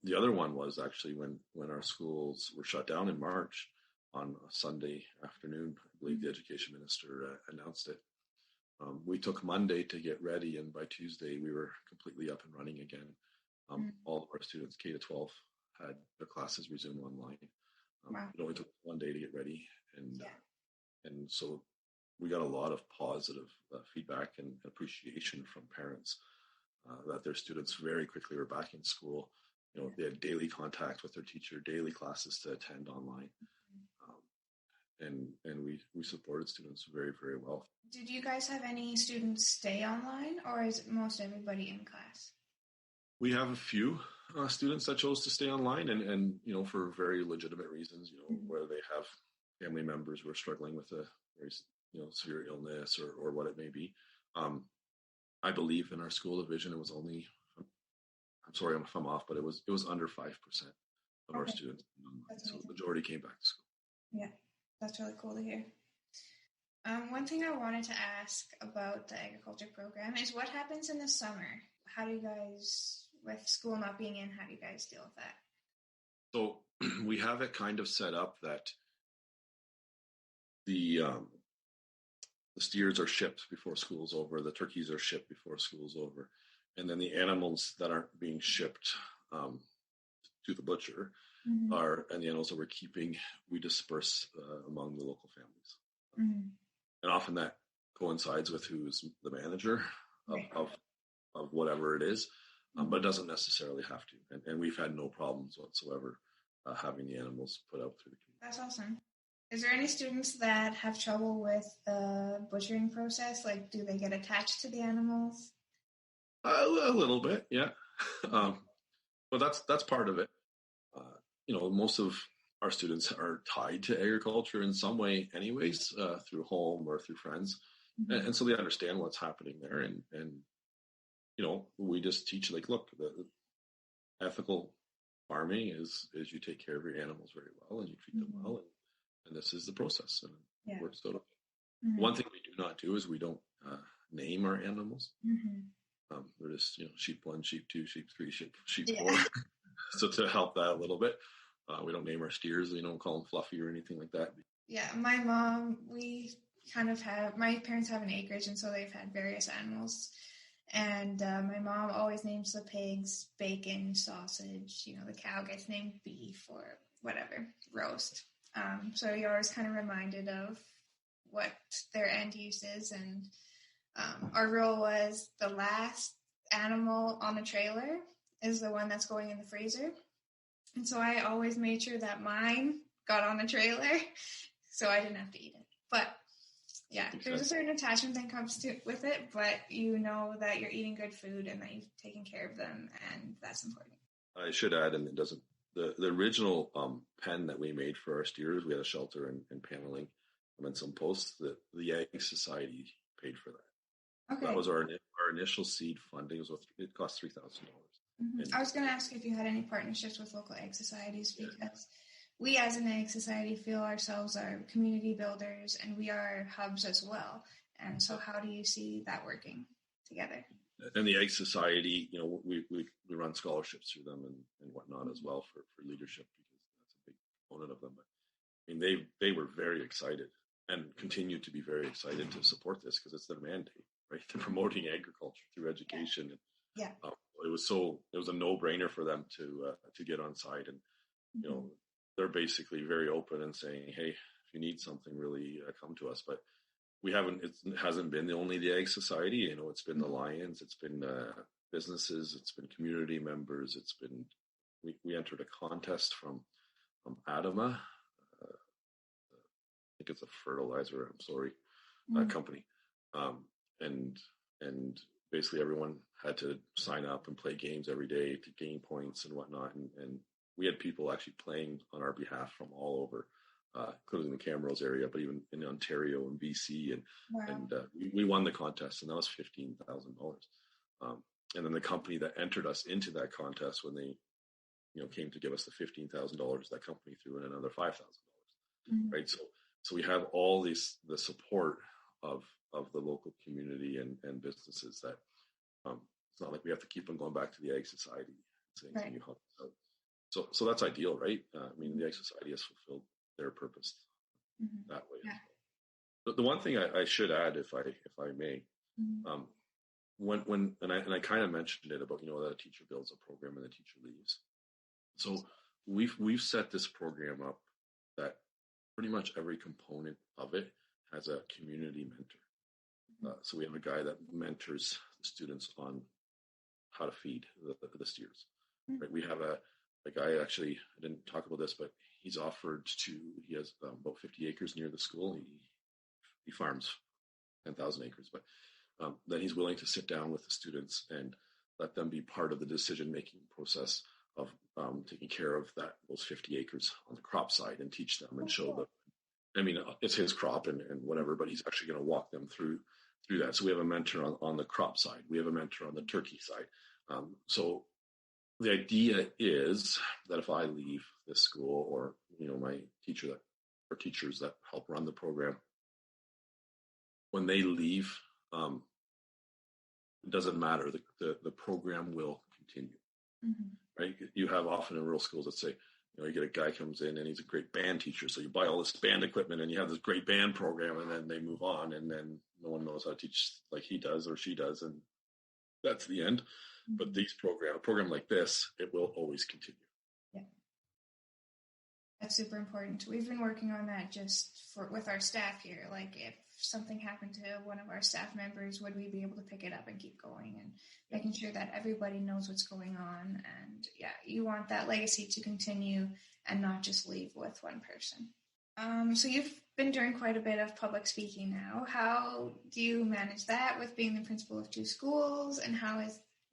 The other one was actually when our schools were shut down in March on a Sunday afternoon. I believe the education minister announced it. We took Monday to get ready, and by Tuesday we were completely up and running again. All of our students, K to 12, had their classes resume online. Wow. It only took one day to get ready, and so we got a lot of positive feedback and appreciation from parents that their students very quickly were back in school. They had daily contact with their teacher, daily classes to attend online, and we supported students very, very well. Did you guys have any students stay online, or is it most everybody in class? We have a few students that chose to stay online, and for very legitimate reasons. Whether they have family members who are struggling with a very severe illness or what it may be. I believe in our school division it was only, I'm sorry if I'm off, but it was under 5% of our students online. So the majority came back to school. Yeah, that's really cool to hear. One thing I wanted to ask about the agriculture program is what happens in the summer? How do you guys, with school not being in, how do you guys deal with that? So we have it kind of set up that the steers are shipped before school's over, the turkeys are shipped before school's over, and then the animals that aren't being shipped to the butcher and the animals that we're keeping, we disperse among the local families. And often that coincides with who's the manager of whatever it is, but it doesn't necessarily have to. And we've had no problems whatsoever having the animals put out through the community. That's awesome. Is there any students that have trouble with the butchering process? Like, do they get attached to the animals? A little bit, yeah. But that's part of it. Most of our students are tied to agriculture in some way anyways, through home or through friends. And so they understand what's happening there. And we just teach, like, look, the ethical farming is you take care of your animals very well and you treat them well. And this is the process. And it works out. One thing we do not do is we don't name our animals. They're just, sheep 1, sheep 2, sheep 3, sheep 4. So to help that a little bit, we don't name our steers. We don't call them Fluffy or anything like that. Yeah, my mom, my parents have an acreage, and so they've had various animals. And my mom always names the pigs Bacon, Sausage. The cow gets named Beef or whatever, Roast. So you're always kind of reminded of what their end use is. And our rule was the last animal on the trailer is the one that's going in the freezer. And so I always made sure that mine got on the trailer so I didn't have to eat it. But yeah, there's a certain attachment that comes with it, but you know that you're eating good food and that you've taken care of them, and that's important. I should add, and it doesn't, the original pen that we made for our steers, we had a shelter and paneling and some posts that the Ag Society paid for that. Okay. That was our initial seed funding. It cost $3,000. I was going to ask if you had any partnerships with local ag societies, because we as an ag society feel ourselves are community builders and we are hubs as well. And so how do you see that working together? And the Ag Society, we run scholarships through them and whatnot as well for leadership, because that's a big component of them. But I mean, they were very excited and continue to be very excited to support this because it's their mandate, right? They're promoting agriculture through education. Yeah. It was a no-brainer for them to get on side, and they're basically very open and saying, hey, if you need something, really come to us. But it hasn't been only the Ag Society. It's been the Lions, it's been businesses, it's been community members, it's been we entered a contest from Adama. I think it's a fertilizer. Company, and basically everyone had to sign up and play games every day to gain points and whatnot. And we had people actually playing on our behalf from all over, including the Camrose area, but even in Ontario and BC. And we won the contest, and that was $15,000. And then the company that entered us into that contest, when they came to give us the $15,000, that company threw in another $5,000. Right. So we have all the support of the local community and businesses that it's not like we have to keep on going back to the Ag Society saying, can you help us out? So that's ideal, right? The Ag Society has fulfilled their purpose that way. Yeah. But the one thing I should add, if I may, I kind of mentioned it about, that a teacher builds a program and the teacher leaves. So we've set this program up that pretty much every component of it has a community mentor. So we have a guy that mentors the students on how to feed the steers. Right? We have a guy, actually, I didn't talk about this, but he has about 50 acres near the school. He farms 10,000 acres, but then he's willing to sit down with the students and let them be part of the decision-making process of taking care of those 50 acres on the crop side and teach them and show them. I mean, it's his crop and whatever, but he's actually going to walk them through that. So we have a mentor on the crop side. We have a mentor on the turkey side. So the idea is that if I leave this school, or my teachers that help run the program, when they leave, it doesn't matter. The program will continue. Right? You have often in rural schools that say, you get a guy comes in and he's a great band teacher, so you buy all this band equipment and you have this great band program, and then they move on, and then no one knows how to teach like he does or she does, and that's the end. But a program like this, it will always continue. Yeah, that's super important. We've been working on that with our staff here. Like, if something happened to one of our staff members, would we be able to pick it up and keep going, and making sure that everybody knows what's going on. And yeah, you want that legacy to continue and not just leave with one person. So you've been doing quite a bit of public speaking now. How do you manage that with being the principal of 2 schools, and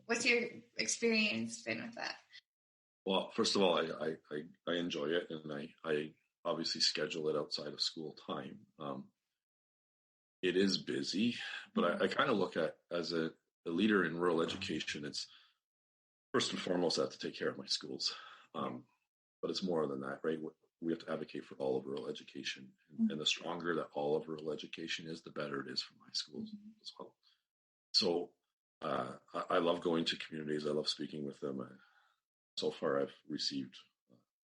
what's your experience been with that? Well, first of all, I enjoy it, and I obviously schedule it outside of school time. It is busy, but I kind of look at, as a leader in rural education, it's first and foremost I have to take care of my schools. But it's more than that, right? We have to advocate for all of rural education. And the stronger that all of rural education is, the better it is for my schools as well. So I love going to communities. I love speaking with them. So far, I've received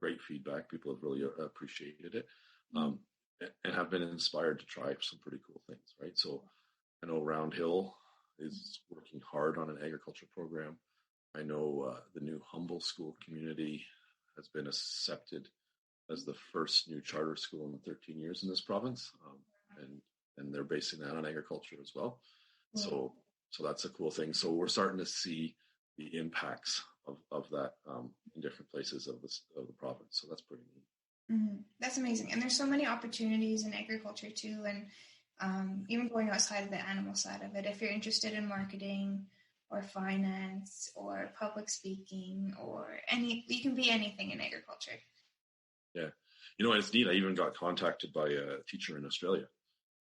great feedback. People have really appreciated it. And have been inspired to try some pretty cool things, right? So I know Round Hill is working hard on an agriculture program. I know the new Humble School community has been accepted as the first new charter school in 13 years in this province, and they're basing that on agriculture as well. So that's a cool thing. So we're starting to see the impacts of that in different places of the province. So that's pretty neat. That's amazing. And there's so many opportunities in agriculture too, and even going outside of the animal side of it. If you're interested in marketing or finance or public speaking or you can be anything in agriculture. Yeah. It's neat. I even got contacted by a teacher in Australia.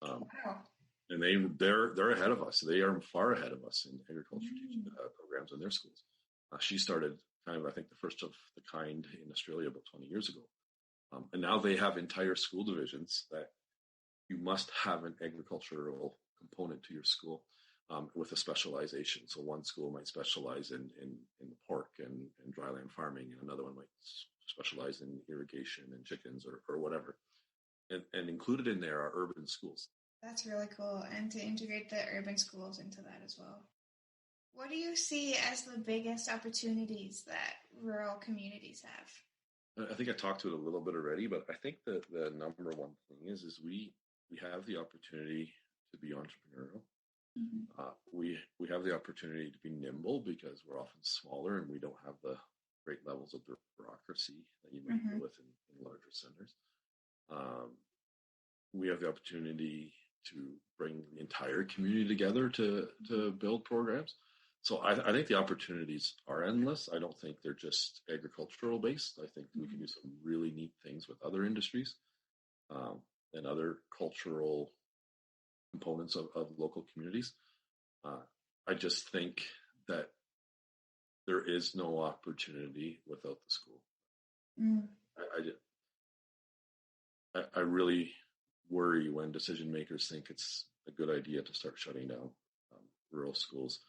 Wow. And they're ahead of us. They are far ahead of us in agriculture teaching programs in their schools. She started kind of, I think, the first of the kind in Australia about 20 years ago. And now they have entire school divisions that you must have an agricultural component to your school with a specialization. So one school might specialize in pork and dryland farming, and another one might specialize in irrigation and chickens or whatever. And included in there are urban schools. That's really cool. And to integrate the urban schools into that as well. What do you see as the biggest opportunities that rural communities have? I think I talked to it a little bit already, but I think the number one thing is we have the opportunity to be entrepreneurial. We have the opportunity to be nimble because we're often smaller and we don't have the great levels of bureaucracy that you might deal with in larger centers. We have the opportunity to bring the entire community together to build programs. So I think the opportunities are endless. I don't think they're just agricultural based. I think we can do some really neat things with other industries and other cultural components of local communities. I just think that there is no opportunity without the school. I really worry when decision makers think it's a good idea to start shutting down rural schools.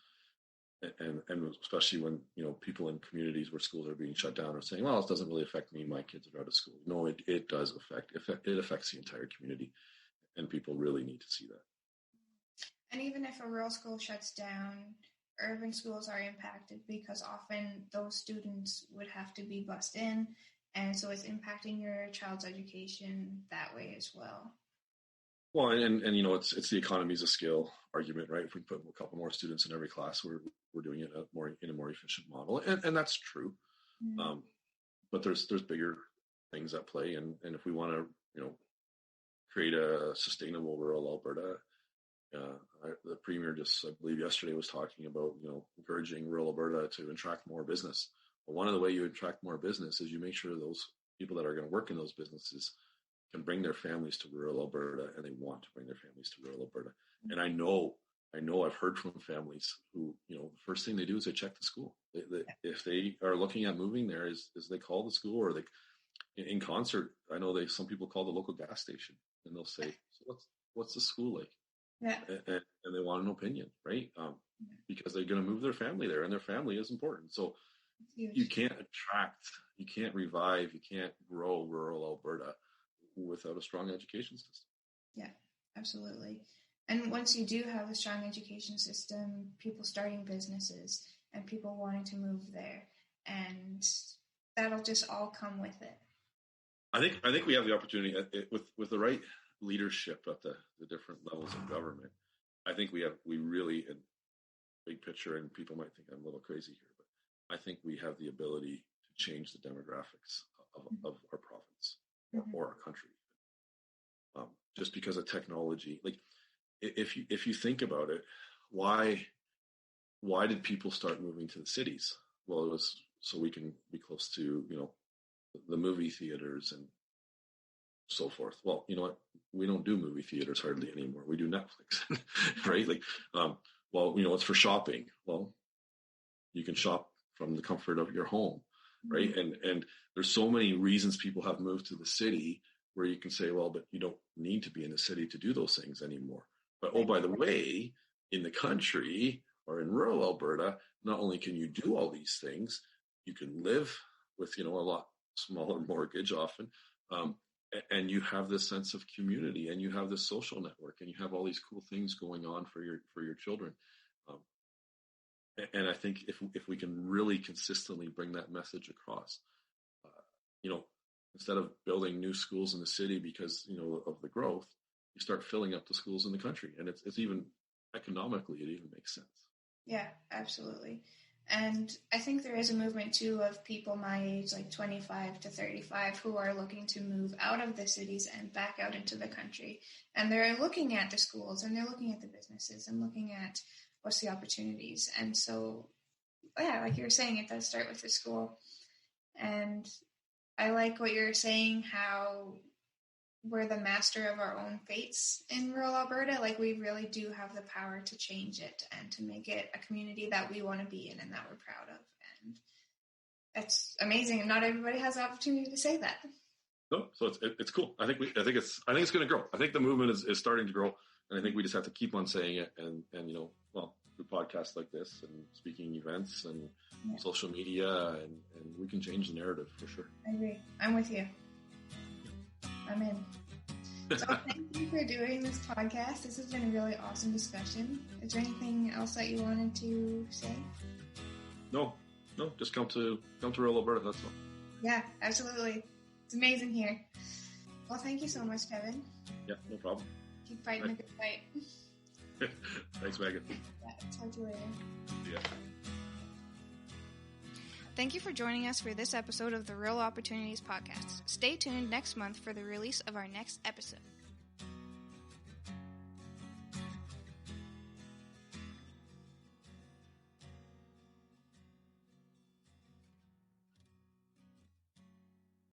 And especially when, people in communities where schools are being shut down are saying, well, it doesn't really affect me. My kids are out of school. No, it does affect. It affects the entire community. And people really need to see that. And even if a rural school shuts down, urban schools are impacted because often those students would have to be bused in, and so it's impacting your child's education that way as well. Well, and it's the economies of scale argument, right? If we put a couple more students in every class, we're doing it in a more efficient model, and that's true. Mm-hmm. But there's bigger things at play, and if we want to create a sustainable rural Alberta, the premier just, I believe yesterday, was talking about encouraging rural Alberta to attract more business. Well, one of the way you attract more business is you make sure those people that are going to work in those businesses can bring their families to rural Alberta, and they want to bring their families to rural Alberta. Mm-hmm. And I know I've heard from families who, the first thing they do is they check the school. If they are looking at moving there, is they call the school, or in Consort, I know some people call the local gas station, and they'll say, so what's the school like? Yeah. And they want an opinion, right? Because they're going to move their family there, and their family is important. So you can't attract, you can't revive, you can't grow rural Alberta without a strong education system. Yeah, absolutely. And once you do have a strong education system, people starting businesses and people wanting to move there, and that'll just all come with it. I think we have the opportunity with the right leadership at the different levels of government. I think we really, in big picture, and people might think I'm a little crazy here, but I think we have the ability to change the demographics of our province or our country. Just because of technology, like if you think about it, why did people start moving to the cities? Well, it was so we can be close to the movie theaters and so forth. Well, you know what? We don't do movie theaters hardly anymore. We do Netflix, right? Like, it's for shopping. Well, you can shop from the comfort of your home, right? And there's so many reasons people have moved to the city where you can say, well, but you don't need to be in the city to do those things anymore. But, oh, by the way, in the country or in rural Alberta, not only can you do all these things, you can live with, a lot smaller mortgage often, and you have this sense of community, and you have this social network, and you have all these cool things going on for your children. And I think if we can really consistently bring that message across, instead of building new schools in the city because of the growth, you start filling up the schools in the country, and it's even economically, it even makes sense. Yeah, absolutely. And I think there is a movement too of people my age, like 25 to 35, who are looking to move out of the cities and back out into the country. And they're looking at the schools, and they're looking at the businesses, and looking at what's the opportunities. And so, yeah, like you were saying, it does start with the school. And I like what you're saying, how we're the master of our own fates in rural Alberta. Like, we really do have the power to change it and to make it a community that we want to be in and that we're proud of. And that's amazing. And not everybody has the opportunity to say that. No, so it's cool. I think it's going to grow. I think the movement is starting to grow, and I think we just have to keep on saying it. And through podcasts like this and speaking events and social media, and we can change the narrative for sure. I agree. I'm with you. I'm in. So thank you for doing this podcast. This has been a really awesome discussion. Is there anything else that you wanted to say? No, just come to rural Alberta, that's all. Yeah, absolutely. It's amazing here. Well, thank you so much, Kevin. Yeah, no problem. Keep fighting a good fight. Thanks, Megan. Yeah, talk to you later. Yeah. Thank you for joining us for this episode of the Real Opportunities Podcast. Stay tuned next month for the release of our next episode.